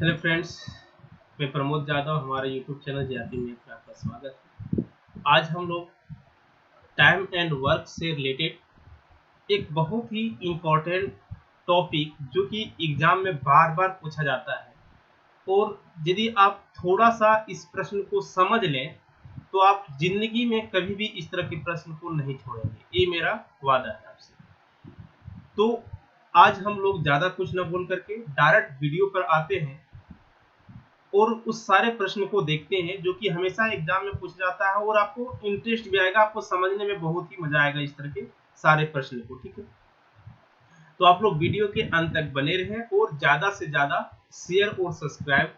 Hello friends, मैं प्रमोद यादव, हमारे YouTube channel GRP में आपका स्वागत है। आज हम लोग टाइम एंड वर्क से रिलेटेड एक बहुत ही इम्पोर्टेंट टॉपिक जो कि एग्जाम में बार बार पूछा जाता है, और यदि आप थोड़ा सा इस प्रश्न को समझ लें तो आप जिंदगी में कभी भी इस तरह के प्रश्न को नहीं छोड़ेंगे। ये मेरा वादा है आपसे। तो आज हम लोग ज़्यादा कुछ न बोल करके डायरेक्ट वीडियो पर आते हैं और उस सारे प्रश्न को देखते हैं जो कि हमेशा एग्जाम में पूछा जाता है, और आपको इंटरेस्ट भी आएगा, आपको समझने में बहुत ही मजा आएगा इस तरह के सारे प्रश्न को। ठीक है, तो आप लोग वीडियो के अंत तक बने रहें और ज्यादा से ज्यादा शेयर और सब्सक्राइब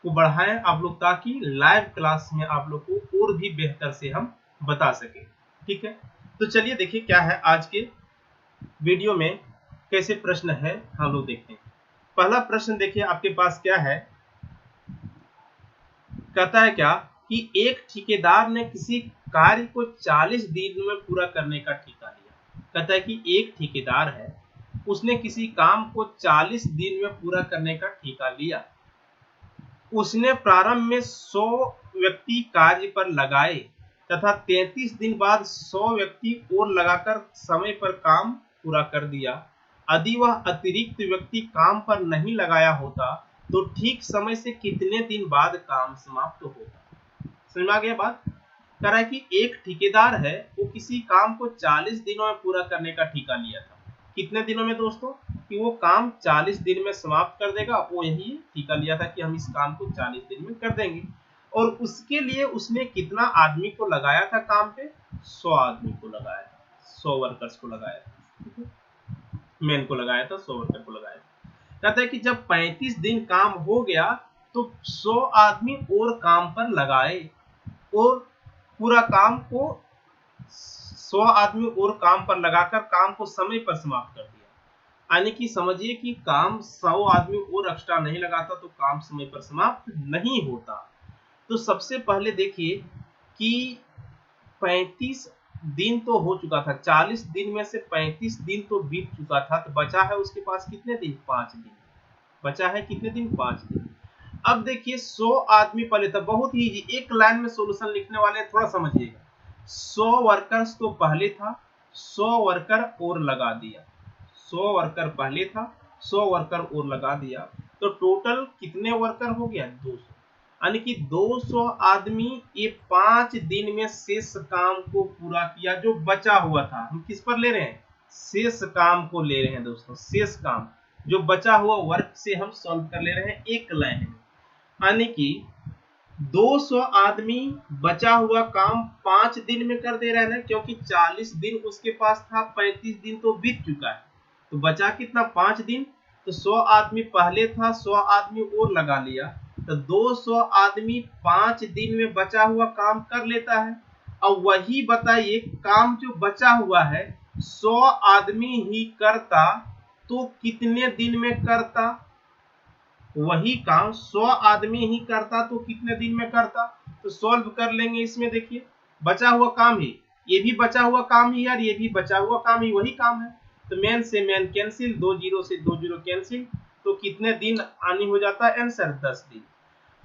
को बढ़ाएं आप लोग, ताकि लाइव क्लास में आप लोग को और भी बेहतर से हम बता सकें। ठीक है, तो चलिए देखिए क्या है आज के वीडियो में, कैसे प्रश्न है हम लोग देखते हैं। पहला प्रश्न देखिए आपके पास क्या है, कहता है क्या कि एक ठेकेदार ने किसी कार्य को 40 दिन में पूरा करने का ठेका लिया। कहता है कि एक ठेकेदार है, उसने किसी काम को 40 दिन में पूरा करने का ठेका लिया। उसने प्रारंभ में 100 व्यक्ति कार्य पर लगाए तथा 33 दिन बाद 100 व्यक्ति और लगाकर समय पर काम पूरा कर दिया। यदि वह अतिरिक्त व्यक्ति काम पर नहीं लगाया होता तो ठीक समय से कितने दिन बाद काम समाप्त होता। समझ में आ गया बात। कह रहा है कि एक ठेकेदार है, वो किसी काम को 40 दिनों में पूरा करने का ठेका लिया था। कितने दिनों में दोस्तों, कि वो काम 40 दिन में समाप्त कर देगा। वो यही ठेका लिया था कि हम इस काम को 40 दिन में कर देंगे, और उसके लिए उसने कितना आदमी को लगाया था काम पे? 100 आदमी को लगाया था, 100 वर्कर्स को लगाया था, मैन को लगाया था, 100 वर्कर को लगाया था। कहता है कि जब 35 दिन काम हो गया तो 100 आदमी और काम पर लगाए और पूरा काम को 100 आदमी और काम पर लगाकर काम को समय पर समाप्त कर दिया। यानी कि समझिए कि काम 100 आदमी और एक्स्ट्रा नहीं लगाता तो काम समय पर समाप्त नहीं होता। तो सबसे पहले देखिए कि 35 दिन तो हो चुका था, 40 दिन में से 35 दिन तो बीत चुका था, तो बचा है उसके पास कितने दिन? 5 दिन बचा है। कितने दिन? 5 दिन। अब देखिए 100 आदमी पहले था, बहुत ही इजी, एक लाइन में सॉल्यूशन लिखने वाले, थोड़ा समझिएगा। 100 वर्कर्स तो पहले था, 100 वर्कर और लगा दिया, 100 वर्कर पहले था, 100 वर्कर और लगा दिया, तो टोटल कितने वर्कर हो गया? 200। यानी कि 200 आदमी ये 5 दिन में शेष काम को पूरा किया जो बचा हुआ था। हम किस पर ले रहे हैं? शेष काम को ले रहे हैं दोस्तों, शेष काम जो बचा हुआ वर्क से हम सॉल्व कर ले रहे हैं एक लाइन में। यानी कि 200 आदमी बचा हुआ काम 5 दिन में कर दे रहे हैं, क्योंकि 40 दिन उसके पास था, 35 दिन तो बीत चुका है, तो बचा कितना? 5 दिन। तो 100 आदमी पहले था, 100 आदमी और लगा लिया, तो 200 आदमी 5 दिन में बचा हुआ काम कर लेता है। अब वही बताइए, काम जो बचा हुआ है 100 आदमी ही करता तो कितने दिन में करता? वही काम 100 आदमी ही करता तो कितने दिन में करता? तो सॉल्व कर लेंगे इसमें। देखिए बचा हुआ काम ही, ये भी बचा हुआ काम ही यार, ये भी बचा हुआ काम ही, वही काम है। तो मैन से मैन कैंसिल, 2 जीरो से 2 जीरो कैंसिल, तो कितने दिन आनी हो जाता है? आंसर 10 दिन।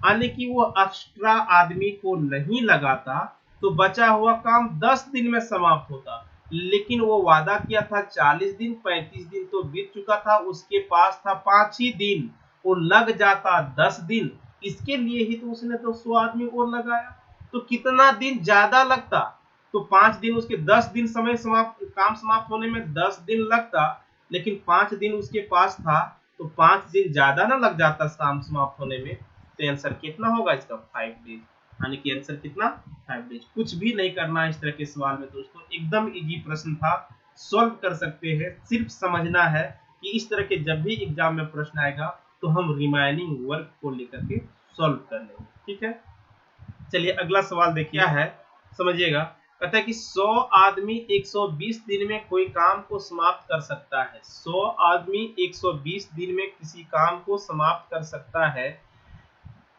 यानी कि वो एक्स्ट्रा आदमी को नहीं लगाता तो बचा हुआ काम 10 दिन में समाप्त होता, लेकिन वो वादा किया था 40 दिन, 35 दिन तो बीत चुका था, उसके पास था 5 ही दिन और लग जाता 10 दिन। इसके लिए ही तो उसने तो 100 आदमी और लगाया, तो कितना दिन ज्यादा लगता? तो 5 दिन उसके 10 दिन समय समाप्त, काम समाप्त होने में 10 दिन लगता, लेकिन 5 दिन उसके पास था तो 5 दिन ज्यादा ना लग जाता काम समाप्त होने में। तो आंसर कितना होगा इसका? 5 डेज। यानी कि आंसर कितना? 5 डेज। कुछ भी नहीं करना इस तरह के सवाल में दोस्तों, एकदम इजी प्रश्न था, सॉल्व कर सकते हैं। सिर्फ समझना है कि इस तरह के जब भी एग्जाम में प्रश्न आएगा तो हम रिमाइनिंग वर्क को लेकर के सॉल्व कर लेंगे। ठीक है, चलिए अगला सवाल देखिए, क्या है समझिएगा। कहता है कि 100 आदमी 120 दिन में कोई काम को समाप्त कर सकता है। 100 आदमी 120 दिन में किसी काम को समाप्त कर सकता है,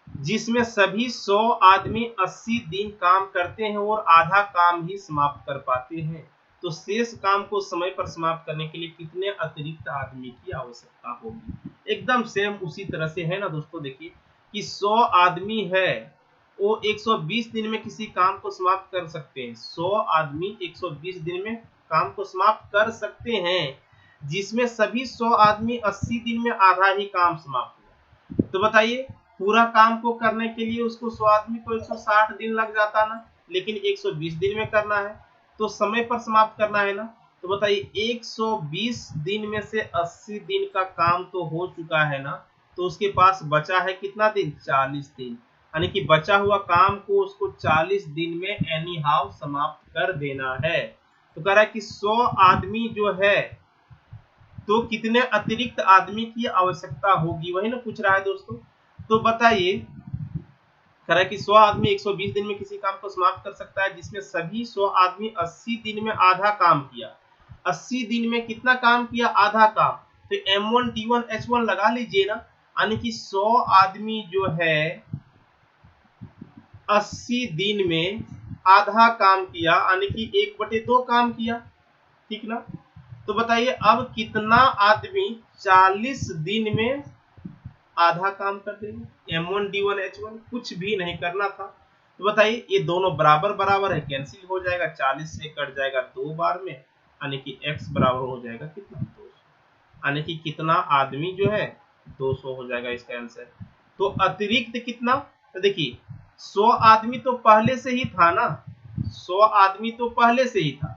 जिसमें सभी 100 आदमी 80 दिन काम करते हैं और आधा काम ही समाप्त कर पाते हैं। तो शेष काम को समय पर समाप्त करने के लिए कितने अतिरिक्त आदमी की आवश्यकता होगी। एकदम सेम उसी तरह से है ना दोस्तों। देखिए कि 100 आदमी है, वो 120 दिन में किसी काम को समाप्त कर सकते हैं। 100 आदमी 120 दिन में काम को समाप्त कर सकते हैं, जिसमें सभी 100 आदमी 80 दिन में आधा ही काम समाप्त हुआ। तो बताइए पूरा काम को करने के लिए उसको 100 आदमी को 160 दिन लग जाता ना, लेकिन 120 दिन में करना है तो समय पर समाप्त करना है ना। तो बताइए 120 दिन में से 80 दिन का काम तो हो चुका है ना, तो उसके पास बचा है कितना दिन, 40 दिन। यानी कि बचा हुआ काम को उसको 40 दिन में एनी हाउ समाप्त कर देना है। तो कह रहा है कि 100 आदमी जो है तो कितने अतिरिक्त आदमी की आवश्यकता होगी, वही ना पूछ रहा है दोस्तों। तो बताइए कह रहा है कि 100 आदमी 120 दिन में किसी काम को समाप्त कर सकता है, जिसमें सभी 100 आदमी 80 दिन में आधा काम किया। 80 दिन में कितना काम किया, आधा काम। तो M1 D1 H1 लगा लीजिए ना, यानी कि 100 आदमी जो है 80 दिन में आधा काम किया, यानी कि 1/2 काम किया, ठीक ना। तो बताइए अब कितना आदमी 40 दिन में आधा काम कर देंगे। M1 D1 H1 कुछ भी नहीं करना था। तो बताइए ये दोनों बराबर बराबर है, कैंसिल हो जाएगा, 40 से कट जाएगा 2 बार में, यानी कि x बराबर हो जाएगा कितना, 200। यानी कि कितना आदमी जो है 200 हो जाएगा इसका आंसर। तो अतिरिक्त कितना, तो देखिए 100 आदमी तो पहले से ही था ना, 100 आदमी तो पहले से ही था।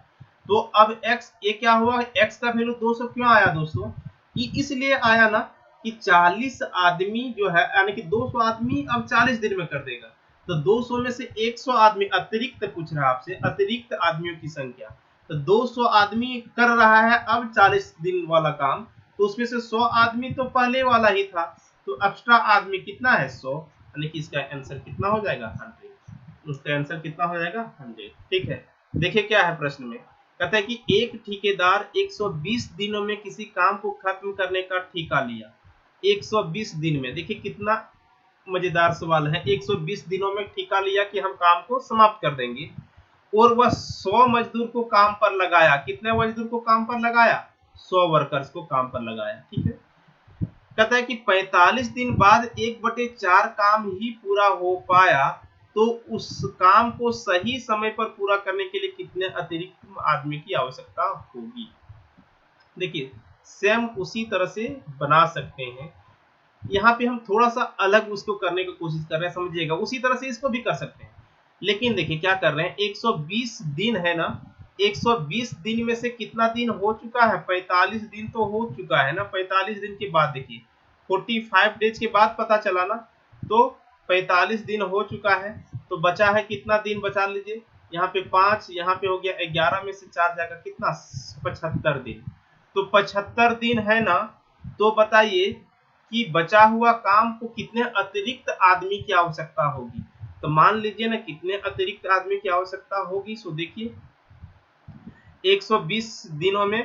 तो अब x ये क्या हुआ, x का वैल्यू 200 क्यों आया दोस्तों, कि इसलिए आया ना कि 40 आदमी जो है, यानी कि 200 आदमी अब 40 दिन में कर देगा। तो 200 में से 100 आदमी अतिरिक्त पूछ रहा है आपसे, अतिरिक्त आदमियों की संख्या। तो 200 आदमी कर रहा है अब 40 दिन वाला काम, तो उसमें से 100 आदमी तो पहले वाला ही था, तो एक्स्ट्रा आदमी कितना है 100, यानी कि इसका आंसर कितना हो जाएगा 100। उसका आंसर कितना हो जाएगा 100। ठीक है, देखिए क्या है प्रश्न में, कहता है कि एक ठेकेदार 120 दिनों में किसी काम को खत्म करने का ठेका लिया। 120 दिन में, देखिए कितना मजेदार सवाल है। 120 दिनों में ठेका लिया कि हम काम को समाप्त कर देंगे, और वह 100 मजदूर को काम पर लगाया। कितने मजदूर को काम पर लगाया, 100 वर्कर्स को काम पर लगाया। ठीक है, कहता है कि 45 दिन बाद 1/4 काम ही पूरा हो पाया, तो उस काम को सही समय पर पूरा करने के लिए कितने अतिरिक्त आदमी की आवश्यकता होगी। देखिए सेम उसी तरह से बना सकते हैं, यहाँ पे हम थोड़ा सा अलग उसको करने की कोशिश कर रहे हैं, समझिएगा। उसी तरह से इसको भी कर सकते हैं, लेकिन देखिए क्या कर रहे हैं, 120 दिन है ना, 120 दिन में से कितना दिन हो चुका है, 45 दिन तो हो चुका है ना। 45 दिन के बाद देखिए 45 डेज के बाद पता चला ना, तो 45 दिन हो चुका है, तो बचा है कितना दिन, बचा लीजिए यहाँ पे 5, यहाँ पे हो गया 11 में से 4 जाएगा कितना, 75 दिन। तो 75 दिन है ना, तो बताइए कि बचा हुआ काम को कितने अतिरिक्त आदमी की आवश्यकता होगी। तो मान लीजिए ना कितने अतिरिक्त आदमी की आवश्यकता होगी। सो देखिए 120 दिनों में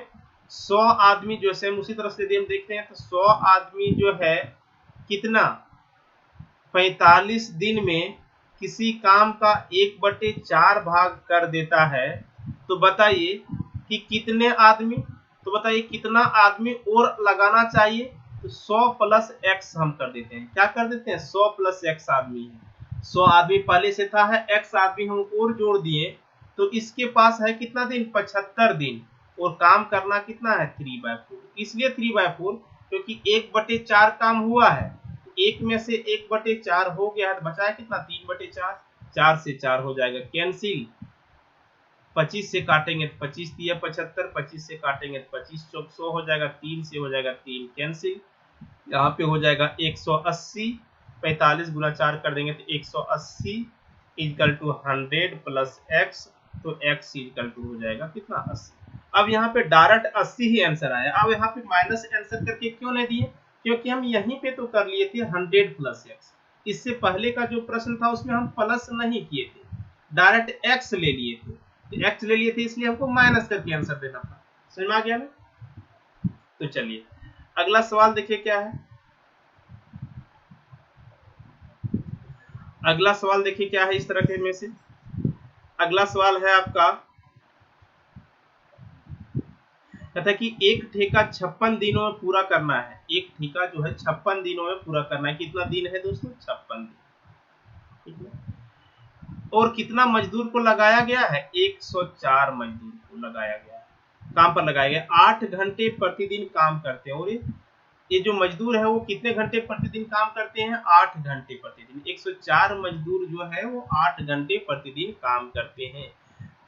100 आदमी जो है, उसी तरह से हम देखते हैं, तो 100 आदमी जो है कितना, 45 दिन में किसी काम का 1/4 भाग कर देता है। तो बताइए कि कितने आदमी, तो बताइए कितना आदमी और लगाना चाहिए। तो 100 प्लस x हम कर देते हैं, क्या कर देते हैं, 100 प्लस x आदमी है। 100 आदमी पहले से था, है x आदमी हम और जोड़ दिए, तो इसके पास है कितना दिन, 75 दिन, और काम करना कितना है 3/4। इसलिए 3/4 क्योंकि 1/4 काम हुआ है, एक में से 1/4 हो गया है, तो बचा है कितना, 3/4। 4 से 4 हो जाएगा कैंसिल, 25 से काटेंगे तो 25 दिया 75, 25 से काटेंगे तो 25 चौक 100 हो जाएगा, 3 से हो जाएगा 3 कैंसिल, यहाँ पे हो जाएगा 180, 45 गुना 4 कर देंगे तो 180 इक्वल टू 100 प्लस x, तो x इक्वल टू हो जाएगा कितना, 80। अब यहाँ पे डायरेक्ट 80 ही आंसर आया। अब यहाँ पे माइनस आंसर करके क्यों नहीं दिए, क्योंकि हम यहीं पे तो कर लिए थे 100 प्लस x। इससे पहले का जो प्रश्न था उसमें हम प्लस नहीं किए थे, डायरेक्ट x ले लिए थे, तो x ले लिए थे इसलिए हमको माइनस करके आंसर देना था। समझ में आ गया ना। तो चलिए अगला सवाल देखिए क्या है। अगला सवाल देखिए क्या है इस तरह के में से। अगला सवाल है आपका कहता है कि एक ठेका 56 दिनों में पूरा करना है। एक ठेका जो है 56 दिनों में पूरा करना है। कितना दिन है दोस्तों? 56 दिन। ठीक है। और कितना मजदूर को लगाया गया है? 104 मजदूर को लगाया गया है, काम पर लगाया गया। 8 घंटे प्रतिदिन काम करते हैं। और ये जो मजदूर है वो कितने घंटे प्रतिदिन काम करते हैं? 8 घंटे प्रतिदिन। 104 मजदूर जो है वो 8 घंटे प्रतिदिन काम करते हैं।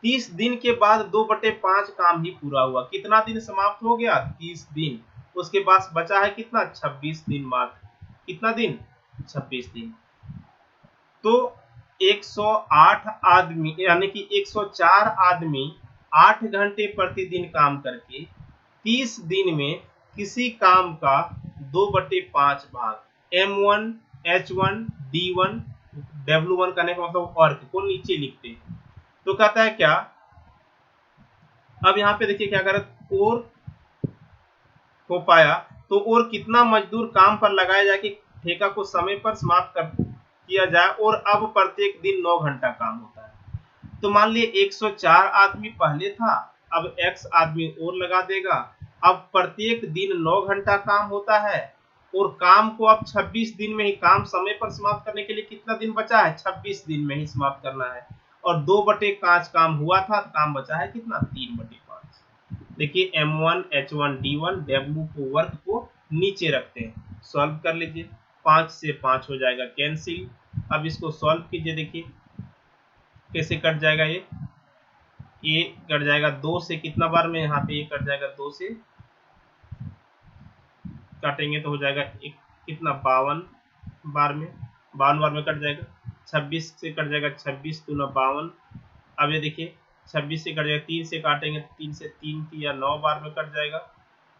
30 दिन के बाद 2/5 काम ही पूरा हुआ। कितना दिन समाप्त हो गया? 30 दिन। उसके पास बचा है कितना? 26 दिन मात्र। कितना दिन? 26 दिन। तो 108 आदमी यानी कि 104 आदमी 8 घंटे प्रतिदिन काम करके 30 दिन में किसी काम का 2/5 भाग M1 H1 D1 W1 करने का मतलब वर्क को नीचे लिखते हैं। तो कहता है क्या, अब यहाँ पे देखिए क्या कर और हो पाया। तो और कितना मजदूर काम पर लगाया जाए कि ठेका को समय पर समाप्त कर किया जाए, और अब प्रत्येक दिन 9 घंटा काम होता है। तो मान लिए 104 आदमी पहले था, अब X आदमी और लगा देगा। अब प्रत्येक दिन 9 घंटा काम होता है, और काम को अब 26 दिन में ही, काम समय पर समाप्त करने के लिए कितना दिन बचा है? 26 दिन में ही समाप्त करना है। और 2/5 काम हुआ था, काम बचा है कितना? 3/5। देखिए M1 H1 D1 W को वर्क को नीचे रखते हैं। सॉल्व कर लीजिए। 5 से 5 हो जाएगा कैंसिल। अब इसको सॉल्व कीजिए। देखिए कैसे कट जाएगा। ये कट जाएगा 2 से। कितना बार में? यहाँ पे ये कट जाएगा 2 से, काटेंगे तो हो जाएगा कितना? 52 बार में। 52 बार में कट जाएगा। 26 से कट जाएगा 26 दूना 52। अब ये देखिए 26 से कट जाएगा, 3 से काटेंगे तो 3 से 3 या 9 बार में कट जाएगा,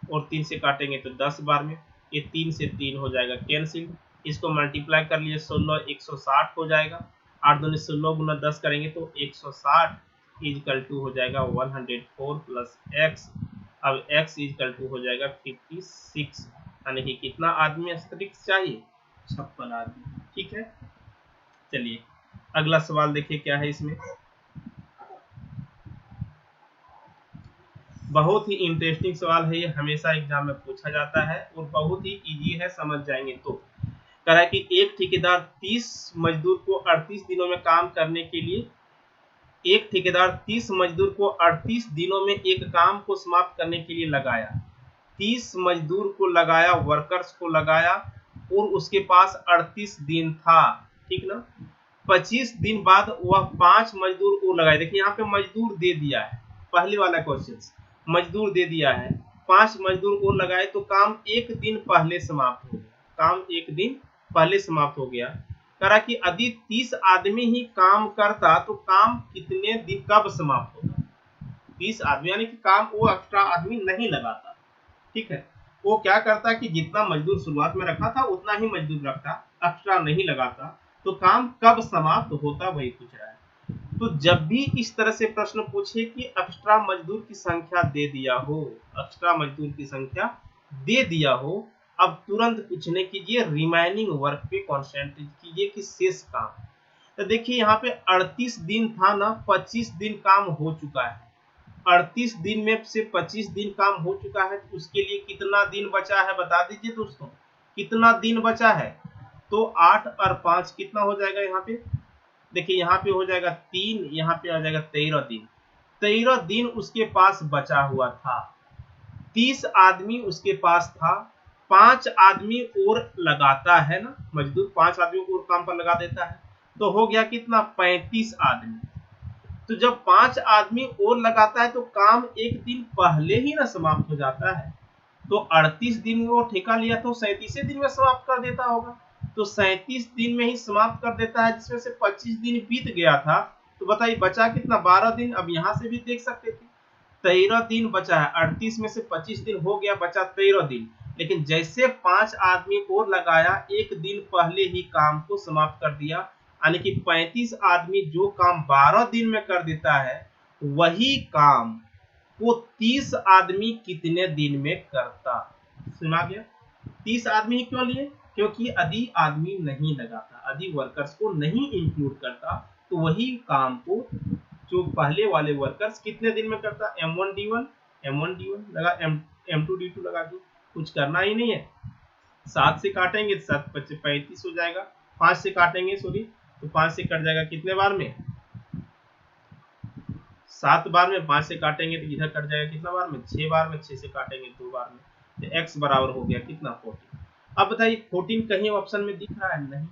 और 3 से काटेंगे तो 10 बार में। ये 3 से 3 हो जाएगा कैंसिल। इसको मल्टीप्लाई कर लिए 16 160 हो जाएगा। 8 दूनी 16 गुना 10 करेंगे तो 160 इजकल टू हो जाएगा 104 प्लस x। अब x इजकल टू हो जाएगा 56। यानी कि कितना आदमी अतिरिक्त चाहिए? 56 आदमी। ठीक है, चलिए अगला सवाल देखिए क्या है इसमें। बहुत ही इंटरेस्टिंग सवाल है ये, हमेशा एग्जाम में पूछा जाता है और बहुत ही इजी है, समझ जाएंगे तो। कह रहा है कि एक ठेकेदार 30 मजदूर को 38 दिनों में काम करने के लिए, एक ठेकेदार 30 मजदूर को 38 दिनों में एक काम को समाप्त करने के लिए लगाया। 30 मजदूर को लगाया, वर्कर्स को लगाया, और उसके पास 38 दिन था। ठीक ना। 25 दिन बाद वह 5 मजदूर को लगाए। देखिए यहाँ पे मजदूर दे दिया है, पहले वाला क्वेश्चन मजदूर दे दिया है। 5 मजदूर को लगाए तो काम एक दिन पहले समाप्त हो गया। काम एक दिन पहले समाप्त हो गया। करा कि यदि 30 आदमी ही काम करता तो काम कितने दिन कब समाप्त होता? 30 आदमी यानी कि काम वो एक्स्ट्रा आदमी नहीं लगाता। ठीक है, वो क्या करता कि जितना मजदूर शुरुआत में रखा था उतना ही मजदूर रखता, एक्स्ट्रा नहीं लगाता। तो काम कब समाप्त होता वही पूछ रहा है। तो जब भी इस तरह से प्रश्न पूछे कि एक्स्ट्रा मजदूर की संख्या दे दिया हो, एक्स्ट्रा मजदूर की संख्या दे दिया हो, अब तुरंत कुछ नहीं कीजिए, रिमेनिंग वर्क पे कॉन्सेंट्रेट कीजिए कि शेष काम। तो देखिए यहाँ पे 38 दिन था ना, 25 दिन काम हो चुका है। 38 दिन में से 25 दिन काम हो चुका है, तो उसके लिए कितना दिन बचा है बता दीजिए दोस्तों, कितना दिन बचा है? तो 8 और 5 कितना हो जाएगा यहाँ पे? देखिए यहाँ पे हो जाएगा 3, यहाँ पे आ जाएगा 13 दिन। 13 दिन उसके पास बचा हुआ था। 30 आदमी उसके पास था, 5 आदमी और लगाता है ना, मजदूर 5 आदमी को और काम पर लगा देता है, तो हो गया कितना? 35 आदमी। तो जब 5 आदमी और लगाता है तो काम एक दिन पहले ही ना समाप्त हो जाता है। तो 38 दिन वो ठेका लिया तो 37 दिन में समाप्त कर देता होगा। तो 37 दिन में ही समाप्त कर देता है, जिसमें से 25 दिन बीत गया था। तो बताइए बचा कितना? 12 दिन। अब यहाँ से भी देख सकते थे 13 दिन बचा है। 38 में से 25 दिन हो गया, बचा 13 दिन। लेकिन जैसे 5 आदमी को लगाया, एक दिन पहले ही काम को समाप्त कर दिया। यानी कि 35 आदमी जो काम 12 दिन में कर देता है, वही काम वो 30 आदमी कितने दिन में करता? सुना गया? 30 आदमी क्यों लिए? क्योंकि यदि आदमी नहीं लगाता, यदि वर्कर्स को नहीं इंक्लूड करता, तो वही काम को जो पहले वाले वर्कर्स कितने दिन में करता? M1 D1 M1D1 लगा, M2D2 लगा दो, कुछ करना ही नहीं है। 7 से काटेंगे 7 25 35 हो जाएगा, 5 से काटेंगे सॉरी तो 5 से कट जाएगा कितने बार में, 7 बार में। 5 से काटेंगे तो इधर कट जाएगा कितना बार में, 6 बार में। 6 से काटेंगे 2 बार में, तो x बराबर हो गया कितना 14। अब बताइए 14 कहीं ऑप्शन में दिख रहा है नहीं,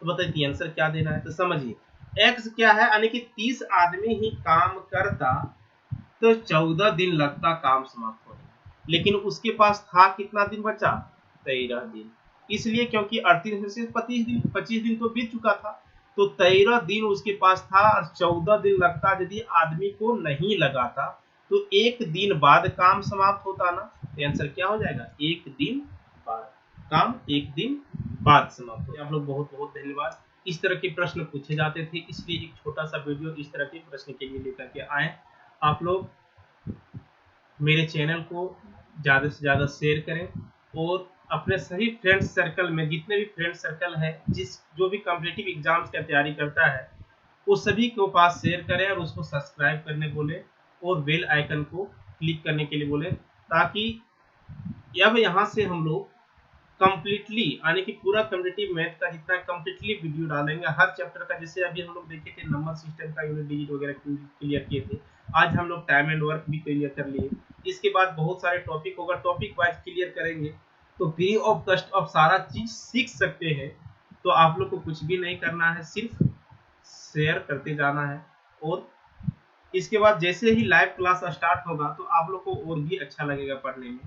तो बताइए आंसर क्या देना है। तो समझिए x क्या है, यानी कि 30 आदमी ही काम करता तो 14 दिन लगता काम समाप्त होने में, लेकिन उसके पास था कितना दिन बचा, 13 दिन। इसलिए क्योंकि 38 में से 25 दिन तो बीत चुका था, तो 13 दिन उसके पास था और 14 दिन लगता यदि आदमी को नहीं लगाता तो 1 दिन बाद काम समाप्त होता ना। तो आंसर क्या हो जाएगा, 1 दिन बाद, काम 1 दिन बाद समाप्त हो। आप लोग बहुत बहुत धन्यवाद। इस तरह के प्रश्न पूछे जाते थे, इसलिए एक छोटा सा वीडियो इस तरह के प्रश्न के लिए लेकर के आए। आप लोग मेरे चैनल को ज़्यादा से ज़्यादा शेयर करें और अपने सभी फ्रेंड्स सर्कल में, जितने भी फ्रेंड सर्कल है जो भी कॉम्पिटिटिव एग्जाम्स की तैयारी करता है, वो सभी को पास शेयर करें और उसको सब्सक्राइब करने बोले और बेल आइकन को क्लिक करने के लिए बोले, ताकि अब यहाँ से हम लोग कम्प्लीटली यानी कि पूरा कॉम्पिटिटिव मैथ का जितना कम्प्लीटली वीडियो डालेंगे हर चैप्टर का। जैसे अभी हम लोग देखे थे नंबर सिस्टम का यूनिट डिजिट वगैरह क्लियर किए थे, आज हम लोग टाइम एंड वर्क भी क्लियर कर लिए। इसके बाद बहुत सारे टॉपिक होगा, टॉपिक वाइज क्लियर करेंगे, तो फ्री ऑफ कॉस्ट ऑफ सारा चीज सीख सकते हैं। तो आप लोग को कुछ भी नहीं करना है, सिर्फ शेयर करते जाना है। और इसके बाद जैसे ही लाइव क्लास स्टार्ट होगा तो आप लोग को और भी अच्छा लगेगा पढ़ने में।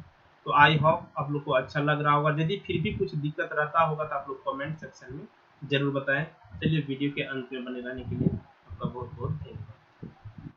तो आई होप आप लोग को अच्छा लग रहा होगा। यदि फिर भी कुछ दिक्कत रहता होगा तो आप लोग कमेंट सेक्शन में जरूर बताएं। चलिए वीडियो के अंत में बने रहने के लिए आपका बहुत बहुत धन्यवाद।